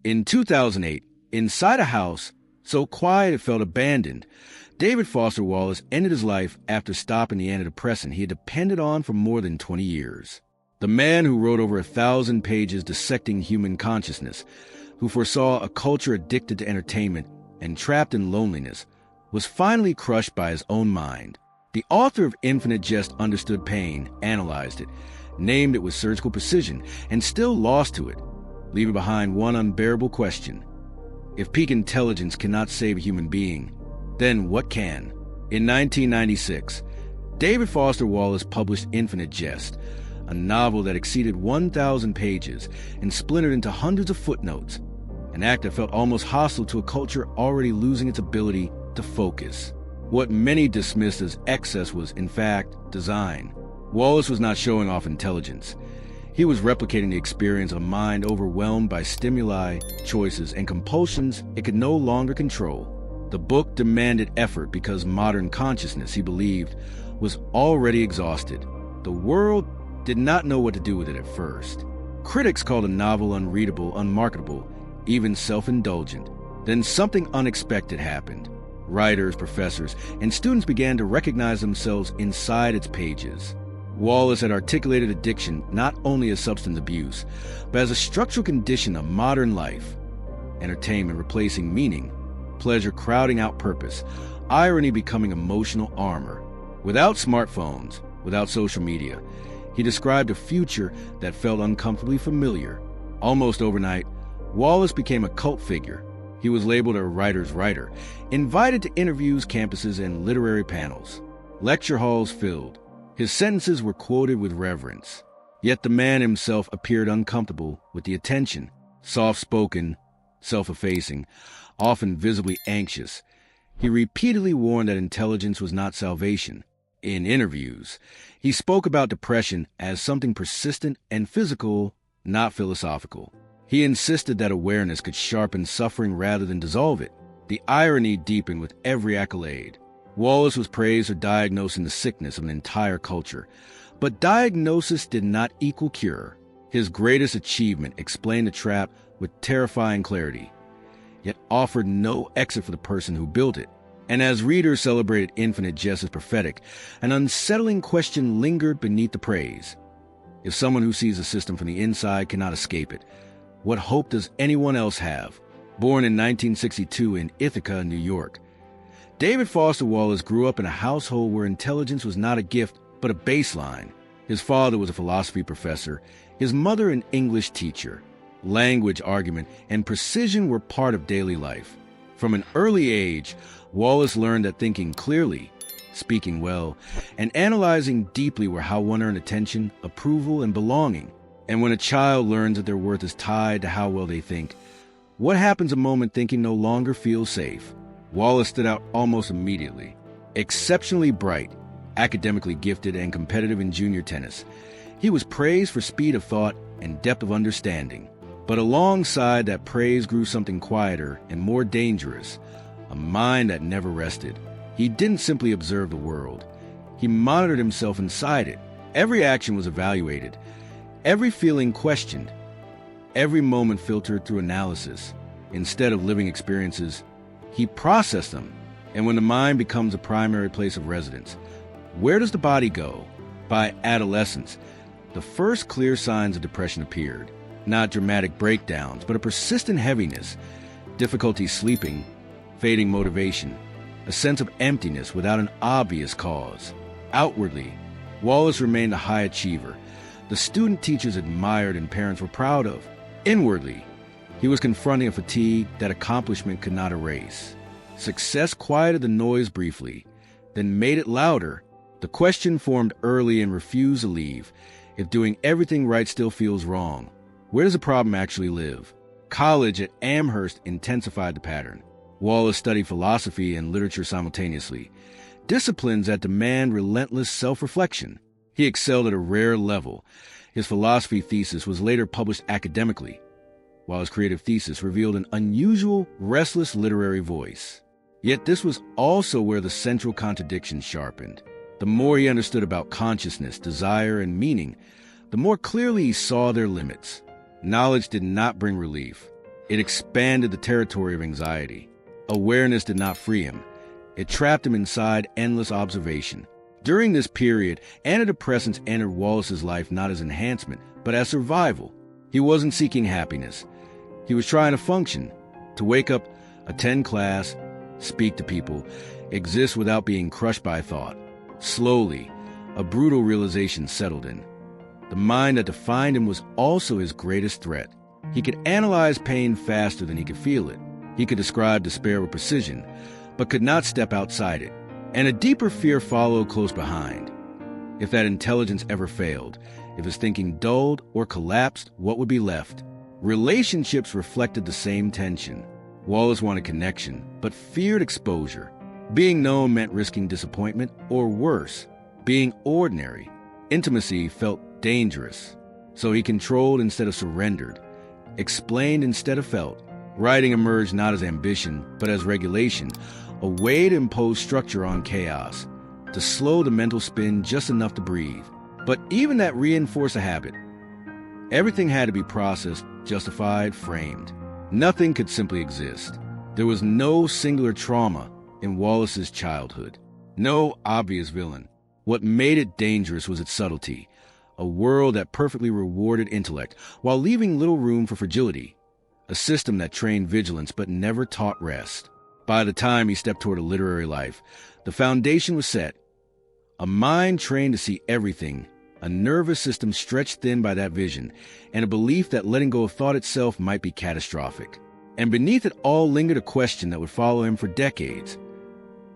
In 2008, inside a house so quiet it felt abandoned, David Foster Wallace ended his life after stopping the antidepressant he had depended on for more than 20 years. The man who wrote over 1,000 pages dissecting human consciousness, who foresaw a culture addicted to entertainment and trapped in loneliness, was finally crushed by his own mind. The author of Infinite Jest understood pain, analyzed it, named it with surgical precision, and still lost to it, leaving behind one unbearable question. If peak intelligence cannot save a human being, then what can? In 1996, David Foster Wallace published Infinite Jest, a novel that exceeded 1,000 pages and splintered into hundreds of footnotes, an act that felt almost hostile to a culture already losing its ability to focus. What many dismissed as excess was, in fact, design. Wallace was not showing off intelligence. He was replicating the experience of a mind overwhelmed by stimuli, choices, and compulsions it could no longer control. The book demanded effort because modern consciousness, he believed, was already exhausted. The world did not know what to do with it at first. Critics called the novel unreadable, unmarketable, even self-indulgent. Then something unexpected happened. Writers, professors, and students began to recognize themselves inside its pages. Wallace had articulated addiction not only as substance abuse, but as a structural condition of modern life. Entertainment replacing meaning, pleasure crowding out purpose, irony becoming emotional armor. Without smartphones, without social media, he described a future that felt uncomfortably familiar. Almost overnight, Wallace became a cult figure. He was labeled a writer's writer, invited to interviews, campuses, and literary panels. Lecture halls filled. His sentences were quoted with reverence. Yet the man himself appeared uncomfortable with the attention, soft-spoken, self-effacing, often visibly anxious. He repeatedly warned that intelligence was not salvation. In interviews, he spoke about depression as something persistent and physical, not philosophical. He insisted that awareness could sharpen suffering rather than dissolve it. The irony deepened with every accolade. Wallace was praised for diagnosing the sickness of an entire culture, but diagnosis did not equal cure. His greatest achievement explained the trap with terrifying clarity, yet offered no exit for the person who built it. And as readers celebrated Infinite Jest as prophetic, an unsettling question lingered beneath the praise. If someone who sees a system from the inside cannot escape it, what hope does anyone else have? Born in 1962 in Ithaca, New York, David Foster Wallace grew up in a household where intelligence was not a gift, but a baseline. His father was a philosophy professor, his mother an English teacher. Language, argument, and precision were part of daily life. From an early age, Wallace learned that thinking clearly, speaking well, and analyzing deeply were how one earned attention, approval, and belonging. And when a child learns that their worth is tied to how well they think, what happens the moment thinking no longer feels safe? Wallace stood out almost immediately. Exceptionally bright, academically gifted, and competitive in junior tennis, he was praised for speed of thought and depth of understanding. But alongside that praise grew something quieter and more dangerous, a mind that never rested. He didn't simply observe the world. He monitored himself inside it. Every action was evaluated, every feeling questioned, every moment filtered through analysis. Instead of living experiences, he processed them. And when the mind becomes a primary place of residence, where does the body go? By adolescence, the first clear signs of depression appeared. Not dramatic breakdowns, but a persistent heaviness, difficulty sleeping, fading motivation, a sense of emptiness without an obvious cause. Outwardly, Wallace remained a high achiever, the student teachers admired and parents were proud of. Inwardly, he was confronting a fatigue that accomplishment could not erase. Success quieted the noise briefly, then made it louder. The question formed early and refused to leave. If doing everything right still feels wrong, where does the problem actually live? College at Amherst intensified the pattern. Wallace studied philosophy and literature simultaneously, disciplines that demand relentless self-reflection. He excelled at a rare level. His philosophy thesis was later published academically, while his creative thesis revealed an unusual, restless literary voice. Yet this was also where the central contradiction sharpened. The more he understood about consciousness, desire, and meaning, the more clearly he saw their limits. Knowledge did not bring relief. It expanded the territory of anxiety. Awareness did not free him. It trapped him inside endless observation. During this period, antidepressants entered Wallace's life not as enhancement, but as survival. He wasn't seeking happiness. He was trying to function, to wake up, attend class, speak to people, exist without being crushed by thought. Slowly, a brutal realization settled in. The mind that defined him was also his greatest threat. He could analyze pain faster than he could feel it. He could describe despair with precision, but could not step outside it. And a deeper fear followed close behind. If that intelligence ever failed, if his thinking dulled or collapsed, what would be left? Relationships reflected the same tension. Wallace wanted connection, but feared exposure. Being known meant risking disappointment, or worse, being ordinary. Intimacy felt dangerous, so he controlled instead of surrendered, explained instead of felt. Writing emerged not as ambition, but as regulation, a way to impose structure on chaos, to slow the mental spin just enough to breathe. But even that reinforced a habit. Everything had to be processed, justified, framed. Nothing could simply exist. There was no singular trauma in Wallace's childhood, no obvious villain. What made it dangerous was its subtlety, a world that perfectly rewarded intellect while leaving little room for fragility, a system that trained vigilance but never taught rest. By the time he stepped toward a literary life, the foundation was set. A mind trained to see everything, a nervous system stretched thin by that vision, and a belief that letting go of thought itself might be catastrophic. And beneath it all lingered a question that would follow him for decades.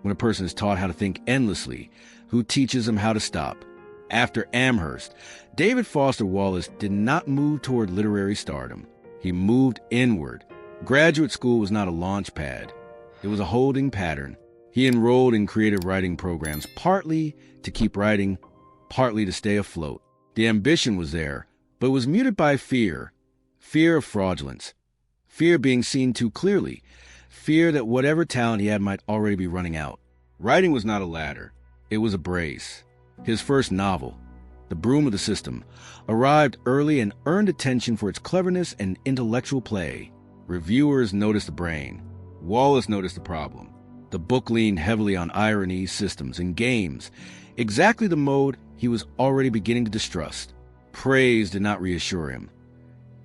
When a person is taught how to think endlessly, who teaches them how to stop? After Amherst, David Foster Wallace did not move toward literary stardom. He moved inward. Graduate school was not a launch pad. It was a holding pattern. He enrolled in creative writing programs, partly to keep writing, partly to stay afloat. The ambition was there, but was muted by fear. Fear of fraudulence. Fear of being seen too clearly. Fear that whatever talent he had might already be running out. Writing was not a ladder. It was a brace. His first novel, The Broom of the System, arrived early and earned attention for its cleverness and intellectual play. Reviewers noticed the brain. Wallace noticed the problem. The book leaned heavily on irony, systems, and games, exactly the mode he was already beginning to distrust. Praise did not reassure him.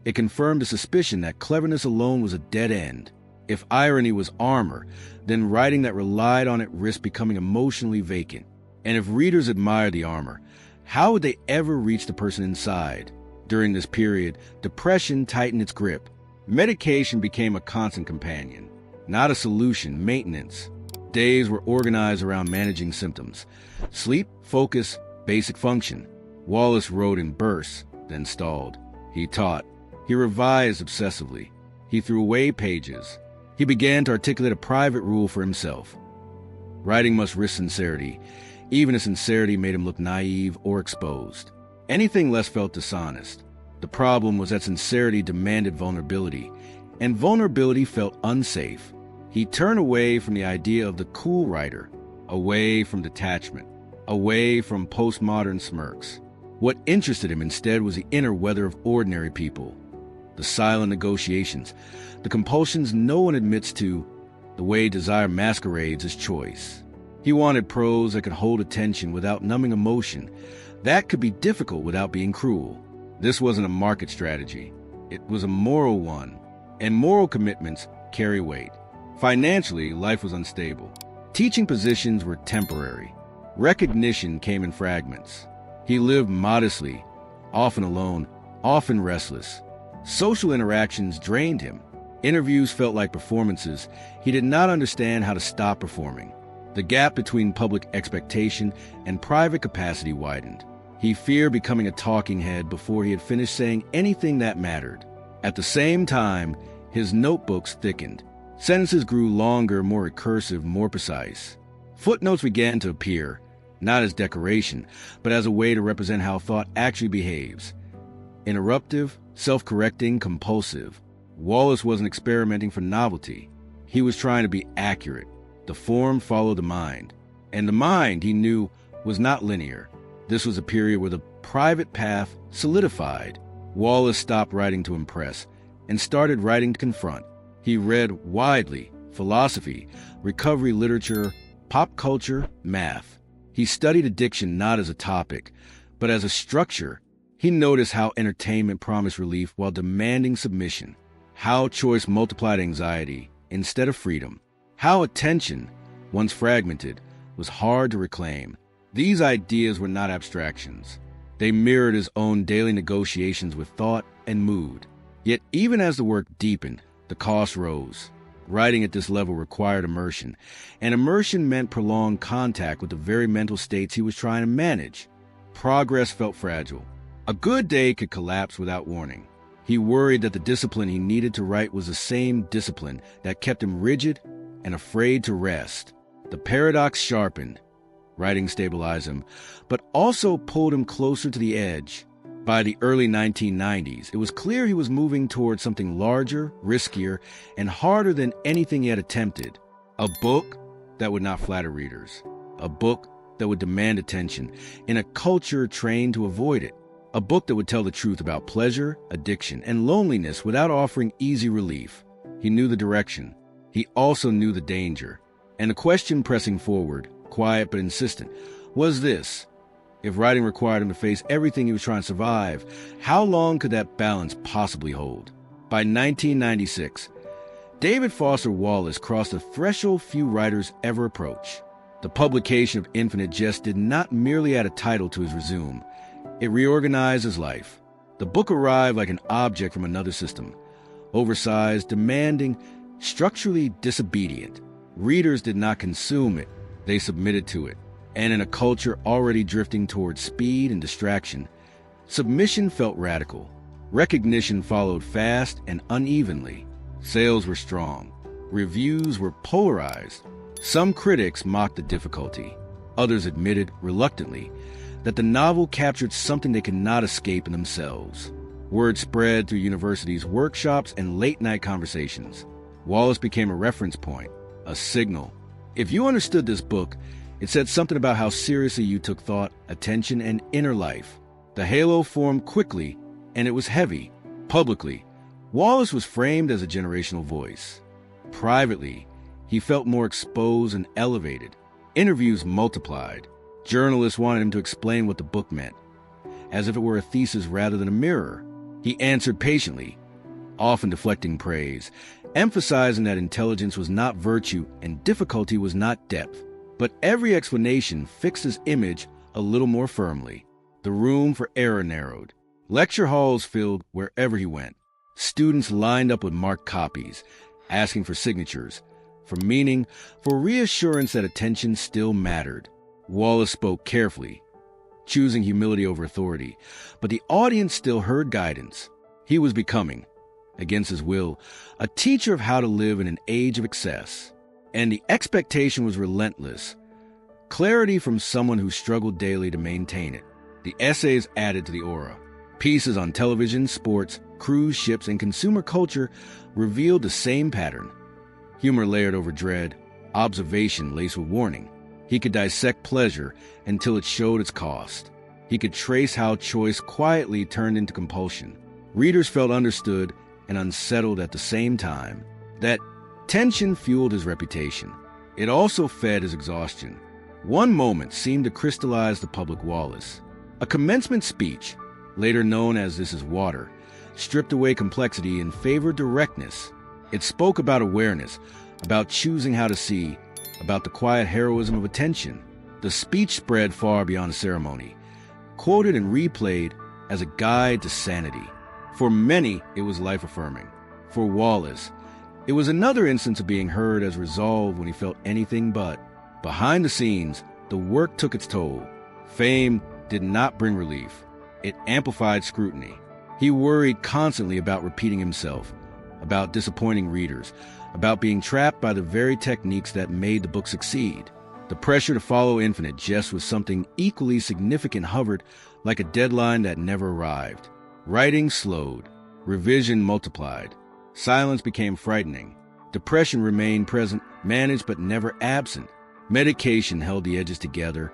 It confirmed a suspicion that cleverness alone was a dead end. If irony was armor, then writing that relied on it risked becoming emotionally vacant. And if readers admired the armor, how would they ever reach the person inside? During this period, depression tightened its grip. Medication became a constant companion, not a solution, maintenance. Days were organized around managing symptoms. Sleep, focus, basic function. Wallace wrote in bursts, then stalled. He taught. He revised obsessively. He threw away pages. He began to articulate a private rule for himself. Writing must risk sincerity, even if sincerity made him look naive or exposed. Anything less felt dishonest. The problem was that sincerity demanded vulnerability, and vulnerability felt unsafe. He turned away from the idea of the cool writer, away from detachment, away from postmodern smirks. What interested him instead was the inner weather of ordinary people, the silent negotiations, the compulsions no one admits to, the way desire masquerades as choice. He wanted prose that could hold attention without numbing emotion, that could be difficult without being cruel. This wasn't a market strategy. It was a moral one, and moral commitments carry weight. Financially, life was unstable. Teaching positions were temporary. Recognition came in fragments. He lived modestly, often alone, often restless. Social interactions drained him. Interviews felt like performances. He did not understand how to stop performing. The gap between public expectation and private capacity widened. He feared becoming a talking head before he had finished saying anything that mattered. At the same time, his notebooks thickened. Sentences grew longer, more recursive, more precise. Footnotes began to appear, not as decoration, but as a way to represent how thought actually behaves. Interruptive, self-correcting, compulsive. Wallace wasn't experimenting for novelty. He was trying to be accurate. The form followed the mind. And the mind, he knew, was not linear. This was a period where the private path solidified. Wallace stopped writing to impress and started writing to confront. He read widely: philosophy, recovery literature, pop culture, math. He studied addiction not as a topic, but as a structure. He noticed how entertainment promised relief while demanding submission, how choice multiplied anxiety instead of freedom, how attention, once fragmented, was hard to reclaim. These ideas were not abstractions. They mirrored his own daily negotiations with thought and mood. Yet even as the work deepened, the cost rose. Writing at this level required immersion, and immersion meant prolonged contact with the very mental states he was trying to manage. Progress felt fragile. A good day could collapse without warning. He worried that the discipline he needed to write was the same discipline that kept him rigid and afraid to rest. The paradox sharpened. Writing stabilized him, but also pulled him closer to the edge. By the early 1990s, it was clear he was moving towards something larger, riskier, and harder than anything he had attempted. A book that would not flatter readers. A book that would demand attention in a culture trained to avoid it. A book that would tell the truth about pleasure, addiction, and loneliness without offering easy relief. He knew the direction. He also knew the danger. And the question pressing forward, quiet but insistent, was this: if writing required him to face everything he was trying to survive, how long could that balance possibly hold? By 1996, David Foster Wallace crossed a threshold few writers ever approach. The publication of Infinite Jest did not merely add a title to his resume. It reorganized his life. The book arrived like an object from another system. Oversized, demanding, structurally disobedient. Readers did not consume it. They submitted to it. And in a culture already drifting towards speed and distraction, submission felt radical. Recognition followed fast and unevenly. Sales were strong. Reviews were polarized. Some critics mocked the difficulty. Others admitted, reluctantly, that the novel captured something they could not escape in themselves. Word spread through universities, workshops, and late-night conversations. Wallace became a reference point, a signal. If you understood this book, it said something about how seriously you took thought, attention, and inner life. The halo formed quickly, and it was heavy. Publicly, Wallace was framed as a generational voice. Privately, he felt more exposed and elevated. Interviews multiplied. Journalists wanted him to explain what the book meant, as if it were a thesis rather than a mirror. He answered patiently, often deflecting praise, emphasizing that intelligence was not virtue and difficulty was not depth. But every explanation fixed his image a little more firmly. The room for error narrowed. Lecture halls filled wherever he went. Students lined up with marked copies, asking for signatures, for meaning, for reassurance that attention still mattered. Wallace spoke carefully, choosing humility over authority, but the audience still heard guidance. He was becoming, against his will, a teacher of how to live in an age of excess. And the expectation was relentless. Clarity from someone who struggled daily to maintain it. The essays added to the aura. Pieces on television, sports, cruise ships, and consumer culture revealed the same pattern. Humor layered over dread, observation laced with warning. He could dissect pleasure until it showed its cost. He could trace how choice quietly turned into compulsion. Readers felt understood and unsettled at the same time. That tension fueled his reputation. It also fed his exhaustion. One moment seemed to crystallize the public Wallace. A commencement speech, later known as This Is Water, stripped away complexity and favored directness. It spoke about awareness, about choosing how to see, about the quiet heroism of attention. The speech spread far beyond a ceremony, quoted and replayed as a guide to sanity. For many, it was life-affirming. For Wallace, it was another instance of being heard as resolved when he felt anything but. Behind the scenes, the work took its toll. Fame did not bring relief. It amplified scrutiny. He worried constantly about repeating himself, about disappointing readers, about being trapped by the very techniques that made the book succeed. The pressure to follow Infinite Jest was something equally significant, hovered like a deadline that never arrived. Writing slowed. Revision multiplied. Silence became frightening. Depression remained present, managed but never absent. Medication held the edges together,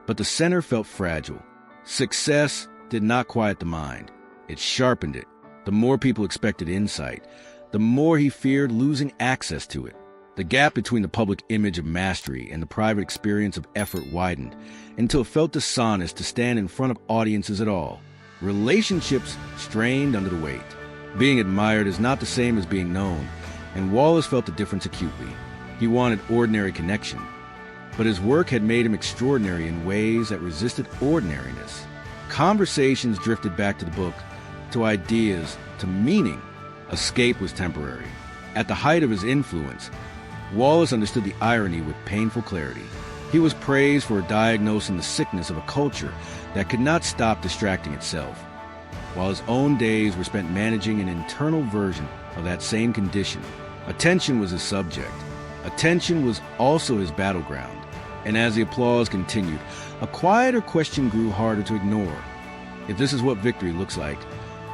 but the center felt fragile. Success did not quiet the mind. It sharpened it. The more people expected insight, the more he feared losing access to it. The gap between the public image of mastery and the private experience of effort widened until it felt dishonest to stand in front of audiences at all. Relationships strained under the weight. Being admired is not the same as being known, and Wallace felt the difference acutely. He wanted ordinary connection, but his work had made him extraordinary in ways that resisted ordinariness. Conversations drifted back to the book, to ideas, to meaning. Escape was temporary. At the height of his influence, Wallace understood the irony with painful clarity. He was praised for diagnosing the sickness of a culture that could not stop distracting itself, while his own days were spent managing an internal version of that same condition. Attention was his subject. Attention was also his battleground. And as the applause continued, a quieter question grew harder to ignore. If this is what victory looks like,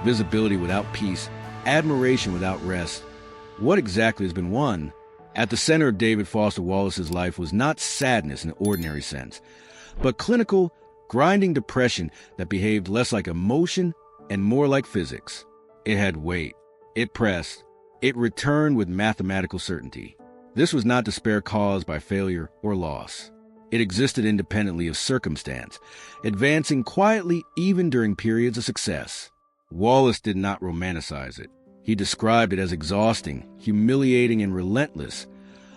visibility without peace, admiration without rest, what exactly has been won? At the center of David Foster Wallace's life was not sadness in the ordinary sense, but clinical, grinding depression that behaved less like emotion and more like physics. It had weight. It pressed. It returned with mathematical certainty. This was not despair caused by failure or loss. It existed independently of circumstance, advancing quietly even during periods of success. Wallace did not romanticize it. He described it as exhausting, humiliating, and relentless,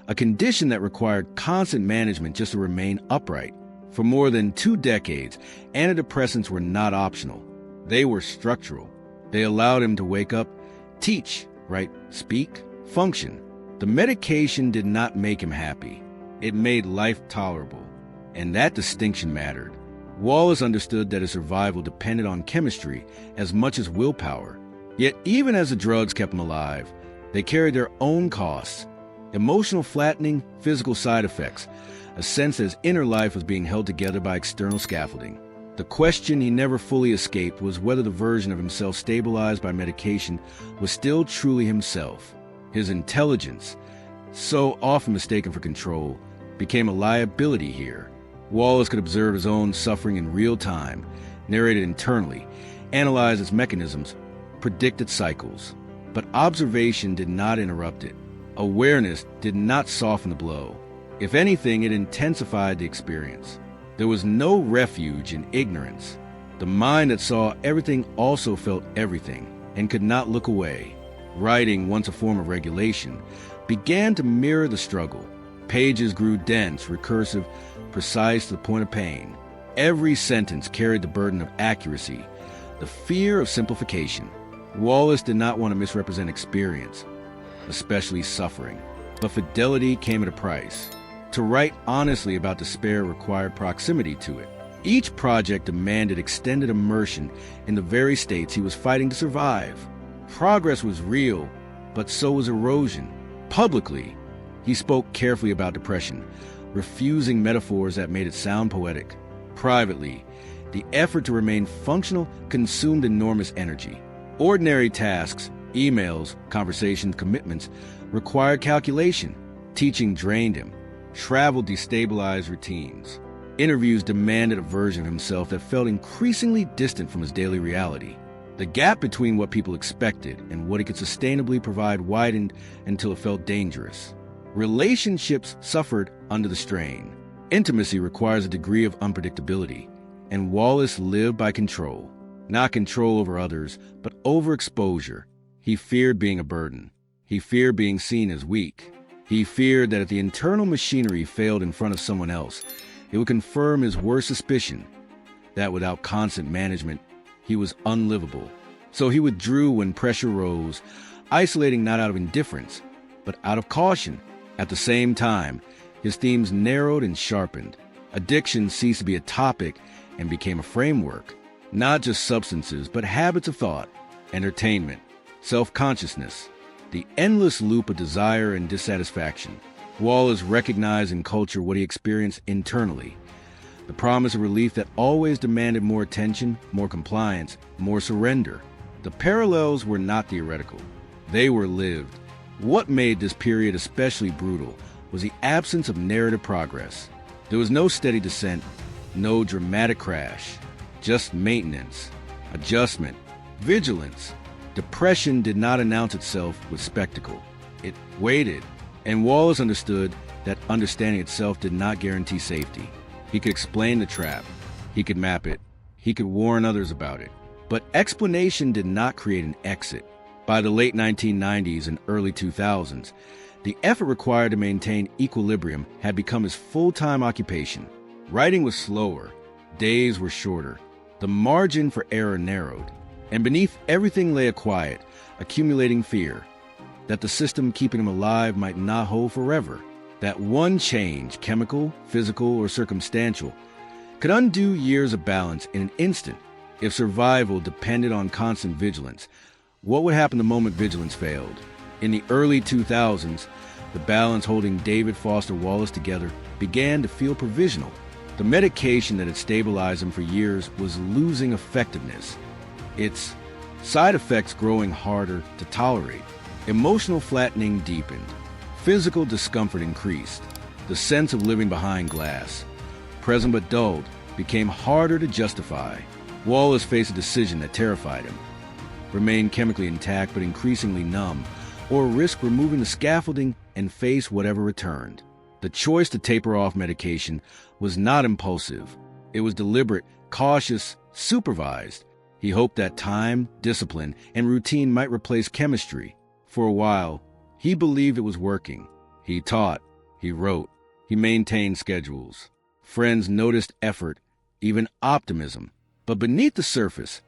a condition that required constant management just to remain upright. For more than 2 decades, antidepressants were not optional. They were structural. They allowed him to wake up, teach, write, speak, function. The medication did not make him happy. It made life tolerable, and that distinction mattered. Wallace understood that his survival depended on chemistry as much as willpower. Yet even as the drugs kept him alive, they carried their own costs. Emotional flattening, physical side effects, a sense that his inner life was being held together by external scaffolding. The question he never fully escaped was whether the version of himself stabilized by medication was still truly himself. His intelligence, so often mistaken for control, became a liability here. Wallace could observe his own suffering in real time, narrate it internally, analyze its mechanisms, predict its cycles. But observation did not interrupt it. Awareness did not soften the blow. If anything, it intensified the experience. There was no refuge in ignorance. The mind that saw everything also felt everything and could not look away. Writing, once a form of regulation, began to mirror the struggle. Pages grew dense, recursive, precise to the point of pain. Every sentence carried the burden of accuracy, the fear of simplification. Wallace did not want to misrepresent experience, especially suffering. But fidelity came at a price. To write honestly about despair required proximity to it. Each project demanded extended immersion in the very states he was fighting to survive. Progress was real, but so was erosion. Publicly, he spoke carefully about depression, refusing metaphors that made it sound poetic. Privately, the effort to remain functional consumed enormous energy. Ordinary tasks, emails, conversations, commitments, required calculation. Teaching drained him. Travel destabilized routines. Interviews demanded a version of himself that felt increasingly distant from his daily reality. The gap between what people expected and what he could sustainably provide widened until it felt dangerous. Relationships suffered under the strain. Intimacy requires a degree of unpredictability, and Wallace lived by control. Not control over others, but overexposure. He feared being a burden. He feared being seen as weak. He feared that if the internal machinery failed in front of someone else, it would confirm his worst suspicion, that without constant management, he was unlivable. So he withdrew when pressure rose, isolating not out of indifference, but out of caution. At the same time, his themes narrowed and sharpened. Addiction ceased to be a topic and became a framework. Not just substances, but habits of thought, entertainment, self-consciousness, the endless loop of desire and dissatisfaction. Wallace recognized in culture what he experienced internally, the promise of relief that always demanded more attention, more compliance, more surrender. The parallels were not theoretical. They were lived. What made this period especially brutal was the absence of narrative progress. There was no steady descent, no dramatic crash, just maintenance, adjustment, vigilance. Depression did not announce itself with spectacle. It waited, and Wallace understood that understanding itself did not guarantee safety. He could explain the trap, he could map it, he could warn others about it. But explanation did not create an exit. By the late 1990s and early 2000s, the effort required to maintain equilibrium had become his full-time occupation. Writing was slower, days were shorter, the margin for error narrowed, and beneath everything lay a quiet, accumulating fear that the system keeping him alive might not hold forever, that one change, chemical, physical, or circumstantial, could undo years of balance in an instant. If survival depended on constant vigilance, what would happen the moment vigilance failed? In the early 2000s, the balance holding David Foster Wallace together began to feel provisional. The medication that had stabilized him for years was losing effectiveness, its side effects growing harder to tolerate. Emotional flattening deepened. Physical discomfort increased. The sense of living behind glass, present but dulled, became harder to justify. Wallace faced a decision that terrified him: remain chemically intact but increasingly numb, or risk removing the scaffolding and face whatever returned. The choice to taper off medication was not impulsive. It was deliberate, cautious, supervised. He hoped that time, discipline, and routine might replace chemistry. For a while, he believed it was working. He taught, he wrote, he maintained schedules. Friends noticed effort, even optimism. But beneath the surface,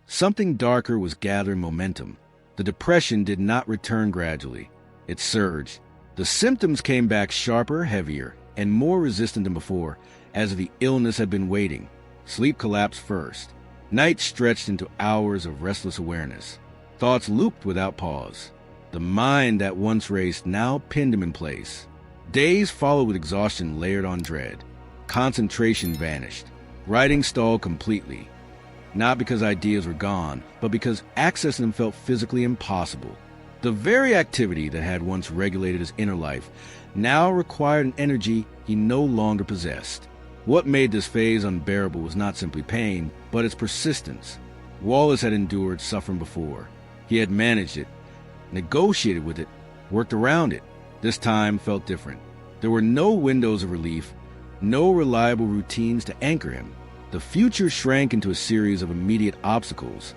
something darker was gathering momentum. The depression did not return gradually. It surged. The symptoms came back sharper, heavier, and more resistant than before, as the illness had been waiting. Sleep collapsed first. Nights stretched into hours of restless awareness. Thoughts looped without pause. The mind that once raced now pinned him in place. Days followed with exhaustion layered on dread. Concentration vanished. Writing stalled completely. Not because ideas were gone, but because accessing them felt physically impossible. The very activity that had once regulated his inner life now required an energy he no longer possessed. What made this phase unbearable was not simply pain, but its persistence. Wallace had endured suffering before. He had managed it, negotiated with it, worked around it. This time felt different. There were no windows of relief, no reliable routines to anchor him. The future shrank into a series of immediate obstacles.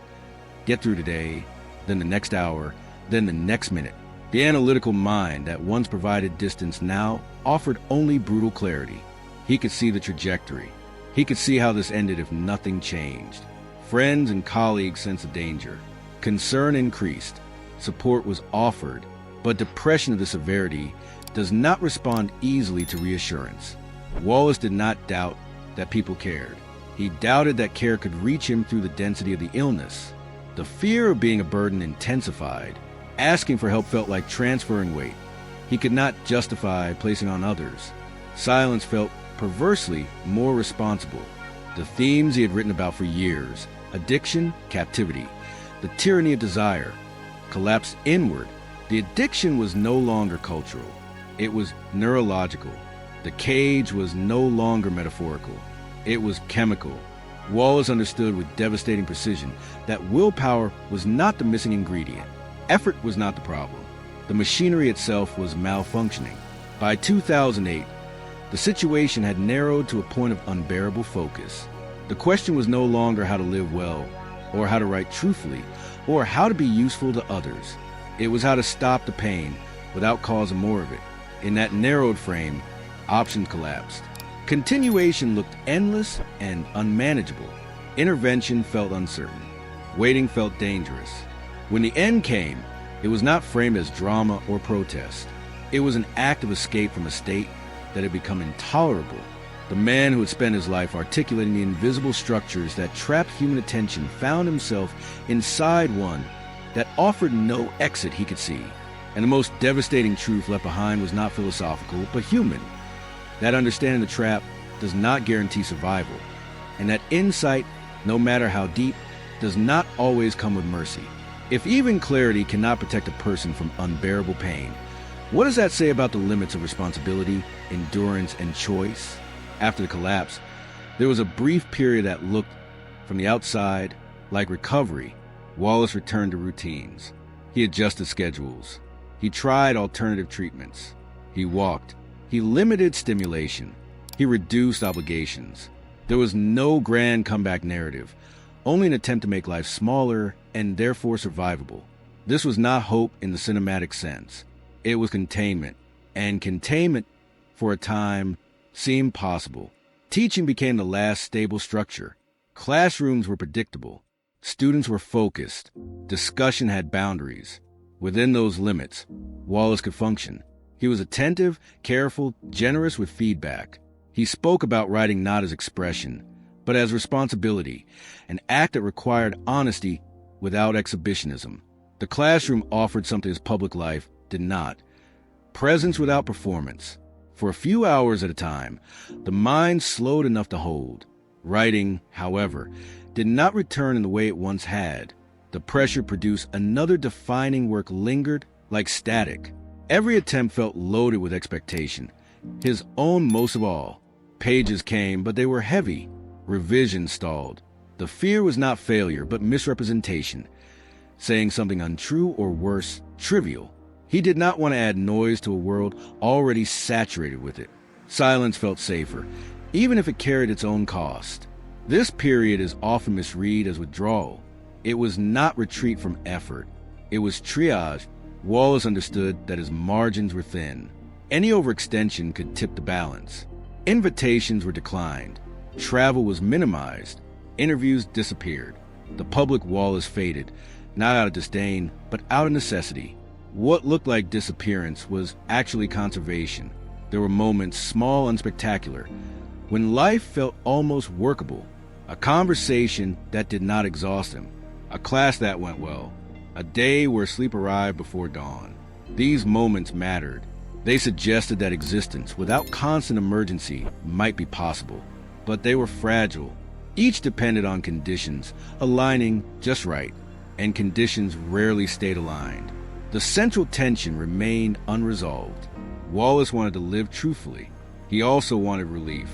Get through today, then the next hour, then the next minute. The analytical mind that once provided distance now offered only brutal clarity. He could see the trajectory. He could see how this ended if nothing changed. Friends and colleagues sensed the danger. Concern increased. Support was offered. But depression of the severity does not respond easily to reassurance. Wallace did not doubt that people cared. He doubted that care could reach him through the density of the illness. The fear of being a burden intensified. Asking for help felt like transferring weight. He could not justify placing on others. Silence felt perversely more responsible. The themes he had written about for years, addiction, captivity, the tyranny of desire, collapsed inward. The addiction was no longer cultural. It was neurological. The cage was no longer metaphorical. It was chemical. Wallace understood with devastating precision that willpower was not the missing ingredient. Effort was not the problem. The machinery itself was malfunctioning. By 2008, the situation had narrowed to a point of unbearable focus. The question was no longer how to live well, or how to write truthfully, or how to be useful to others. It was how to stop the pain without causing more of it. In that narrowed frame, options collapsed. Continuation looked endless and unmanageable. Intervention felt uncertain. Waiting felt dangerous. When the end came, it was not framed as drama or protest. It was an act of escape from a state that had become intolerable. The man who had spent his life articulating the invisible structures that trapped human attention found himself inside one that offered no exit he could see. And the most devastating truth left behind was not philosophical, but human. That understanding the trap does not guarantee survival, and that insight, no matter how deep, does not always come with mercy. If even clarity cannot protect a person from unbearable pain, what does that say about the limits of responsibility, endurance, and choice? After the collapse, there was a brief period that looked, from the outside, like recovery. Wallace returned to routines. He adjusted schedules. He tried alternative treatments. He walked. He limited stimulation. He reduced obligations. There was no grand comeback narrative, only an attempt to make life smaller and therefore survivable. This was not hope in the cinematic sense. It was containment, and containment, for a time, seemed possible. Teaching became the last stable structure. Classrooms were predictable. Students were focused. Discussion had boundaries. Within those limits, Wallace could function. He was attentive, careful, generous with feedback. He spoke about writing not as expression, but as responsibility, an act that required honesty without exhibitionism. The classroom offered something his public life did not: presence without performance. For a few hours at a time, the mind slowed enough to hold. Writing, however, did not return in the way it once had. The pressure produced another defining work lingered like static. Every attempt felt loaded with expectation, his own most of all. Pages came, but they were heavy. Revisions stalled. The fear was not failure, but misrepresentation, saying something untrue or worse, trivial. He did not want to add noise to a world already saturated with it. Silence felt safer, even if it carried its own cost. This period is often misread as withdrawal. It was not retreat from effort. It was triage. Wallace understood that his margins were thin. Any overextension could tip the balance. Invitations were declined. Travel was minimized. Interviews disappeared. The public Wallace faded, not out of disdain, but out of necessity. What looked like disappearance was actually conservation. There were moments, small and spectacular, when life felt almost workable. A conversation that did not exhaust him. A class that went well. A day where sleep arrived before dawn. These moments mattered. They suggested that existence without constant emergency might be possible. But they were fragile. Each depended on conditions aligning just right, and conditions rarely stayed aligned. The central tension remained unresolved. Wallace wanted to live truthfully. He also wanted relief.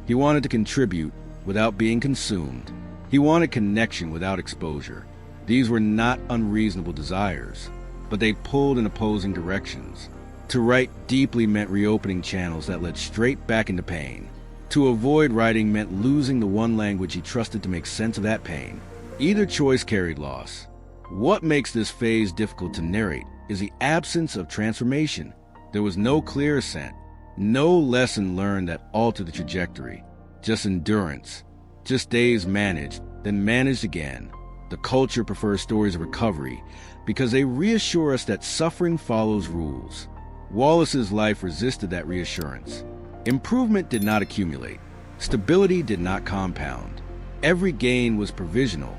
He wanted to contribute without being consumed. He wanted connection without exposure. These were not unreasonable desires, but they pulled in opposing directions. To write deeply meant reopening channels that led straight back into pain. To avoid writing meant losing the one language he trusted to make sense of that pain. Either choice carried loss. What makes this phase difficult to narrate is the absence of transformation. There was no clear ascent, no lesson learned that altered the trajectory. Just endurance, just days managed, then managed again. The culture prefers stories of recovery because they reassure us that suffering follows rules. Wallace's life resisted that reassurance. Improvement did not accumulate. Stability did not compound. Every gain was provisional.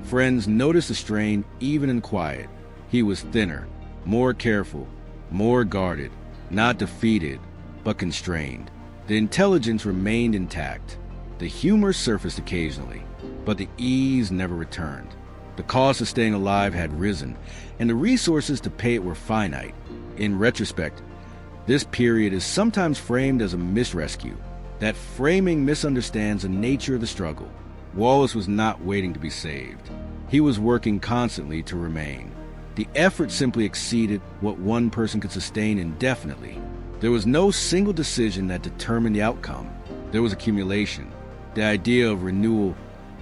Friends noticed the strain even in quiet. He was thinner, more careful, more guarded, not defeated, but constrained. The intelligence remained intact. The humor surfaced occasionally, but the ease never returned. The cost of staying alive had risen, and the resources to pay it were finite. In retrospect, this period is sometimes framed as a misrescue. That framing misunderstands the nature of the struggle. Wallace was not waiting to be saved. He was working constantly to remain. The effort simply exceeded what one person could sustain indefinitely. There was no single decision that determined the outcome. There was accumulation. The idea of renewal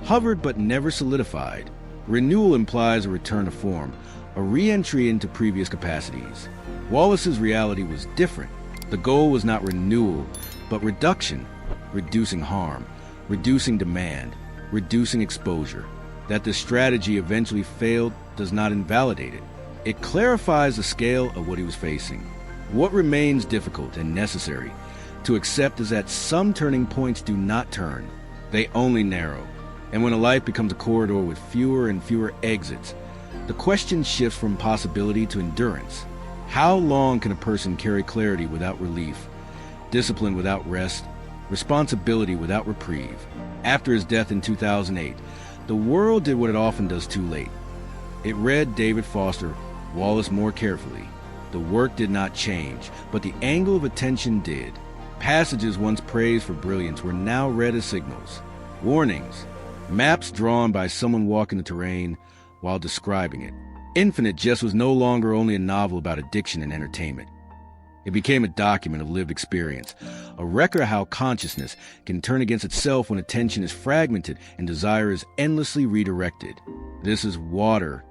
hovered but never solidified. Renewal implies a return to form, a re-entry into previous capacities. Wallace's reality was different. The goal was not renewal, but reduction, reducing harm, reducing demand, reducing exposure. That the strategy eventually failed does not invalidate it. It clarifies the scale of what he was facing. What remains difficult and necessary to accept is that some turning points do not turn. They only narrow. And when a life becomes a corridor with fewer and fewer exits, the question shifts from possibility to endurance. How long can a person carry clarity without relief, discipline without rest, responsibility without reprieve? After his death in 2008, the world did what it often does too late. It read David Foster Wallace more carefully. The work did not change, but the angle of attention did. Passages once praised for brilliance were now read as signals, warnings, maps drawn by someone walking the terrain, while describing it. Infinite Jest was no longer only a novel about addiction and entertainment. It became a document of lived experience, a record of how consciousness can turn against itself when attention is fragmented and desire is endlessly redirected. This is Water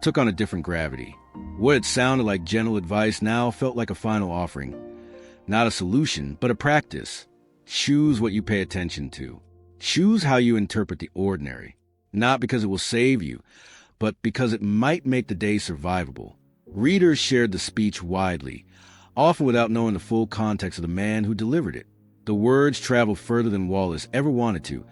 took on a different gravity. What had sounded like gentle advice now felt like a final offering. Not a solution, but a practice. Choose what you pay attention to. Choose how you interpret the ordinary. Not because it will save you, but because it might make the day survivable. Readers shared the speech widely, often without knowing the full context of the man who delivered it. The words traveled further than Wallace ever wanted to,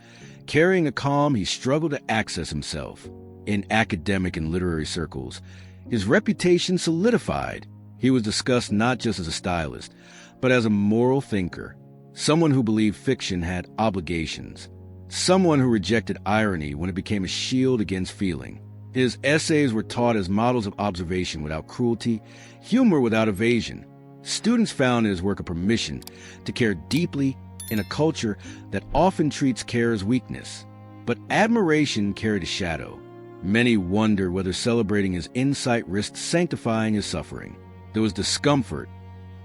carrying a calm he struggled to access himself. In academic and literary circles, his reputation solidified. He was discussed not just as a stylist, but as a moral thinker, someone who believed fiction had obligations, someone who rejected irony when it became a shield against feeling. His essays were taught as models of observation without cruelty, humor without evasion. Students found in his work a permission to care deeply in a culture that often treats care as weakness. But admiration carried a shadow. Many wondered whether celebrating his insight risked sanctifying his suffering. There was discomfort,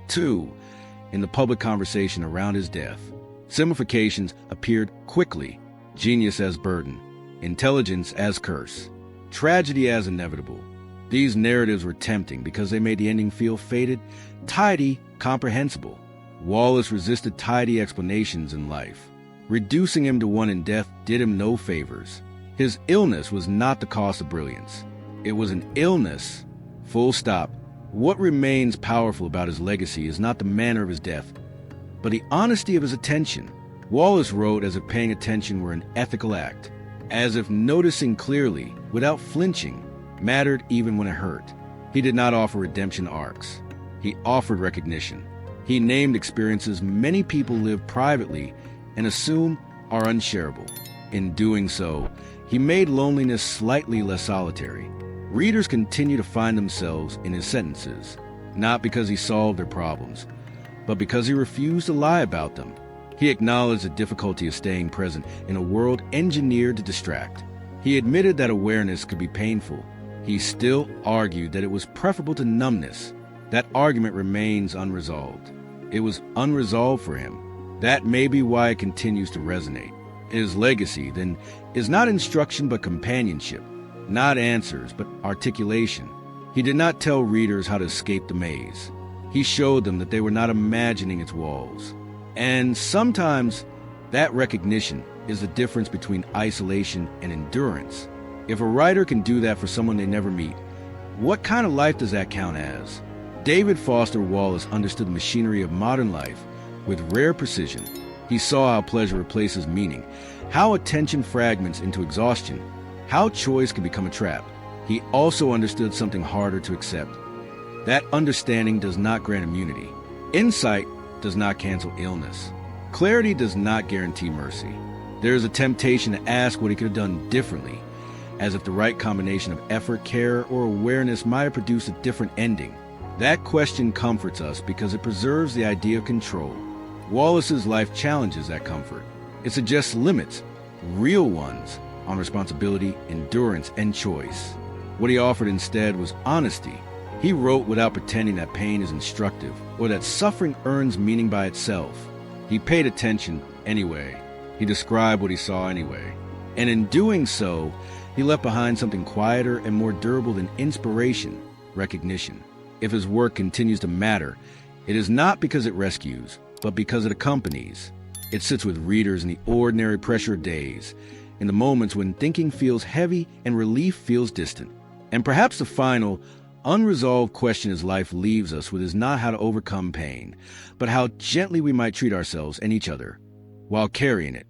too, in the public conversation around his death. Simplifications appeared quickly: genius as burden, intelligence as curse, tragedy as inevitable. These narratives were tempting because they made the ending feel fated, tidy, comprehensible. Wallace resisted tidy explanations in life. Reducing him to one in death did him no favors. His illness was not the cost of brilliance. It was an illness. Full stop. What remains powerful about his legacy is not the manner of his death, but the honesty of his attention. Wallace wrote as if paying attention were an ethical act, as if noticing clearly, without flinching, mattered even when it hurt. He did not offer redemption arcs. He offered recognition. He named experiences many people live privately and assume are unshareable. In doing so, he made loneliness slightly less solitary. Readers continue to find themselves in his sentences, not because he solved their problems, but because he refused to lie about them. He acknowledged the difficulty of staying present in a world engineered to distract. He admitted that awareness could be painful. He still argued that it was preferable to numbness. That argument remains unresolved. It was unresolved for him. That may be why it continues to resonate. His legacy, then, is not instruction but companionship, not answers but articulation. He did not tell readers how to escape the maze. He showed them that they were not imagining its walls. And sometimes that recognition is the difference between isolation and endurance. If a writer can do that for someone they never meet, what kind of life does that count as? David Foster Wallace understood the machinery of modern life with rare precision. He saw how pleasure replaces meaning, how attention fragments into exhaustion, how choice can become a trap. He also understood something harder to accept. That understanding does not grant immunity. Insight does not cancel illness. Clarity does not guarantee mercy. There is a temptation to ask what he could have done differently, as if the right combination of effort, care, or awareness might have produced a different ending. That question comforts us because it preserves the idea of control. Wallace's life challenges that comfort. It suggests limits, real ones, on responsibility, endurance, and choice. What he offered instead was honesty. He wrote without pretending that pain is instructive or that suffering earns meaning by itself. He paid attention anyway. He described what he saw anyway. And in doing so, he left behind something quieter and more durable than inspiration, recognition. If his work continues to matter, it is not because it rescues, but because it accompanies. It sits with readers in the ordinary pressure of days, in the moments when thinking feels heavy and relief feels distant. And perhaps the final, unresolved question his life leaves us with is not how to overcome pain, but how gently we might treat ourselves and each other while carrying it.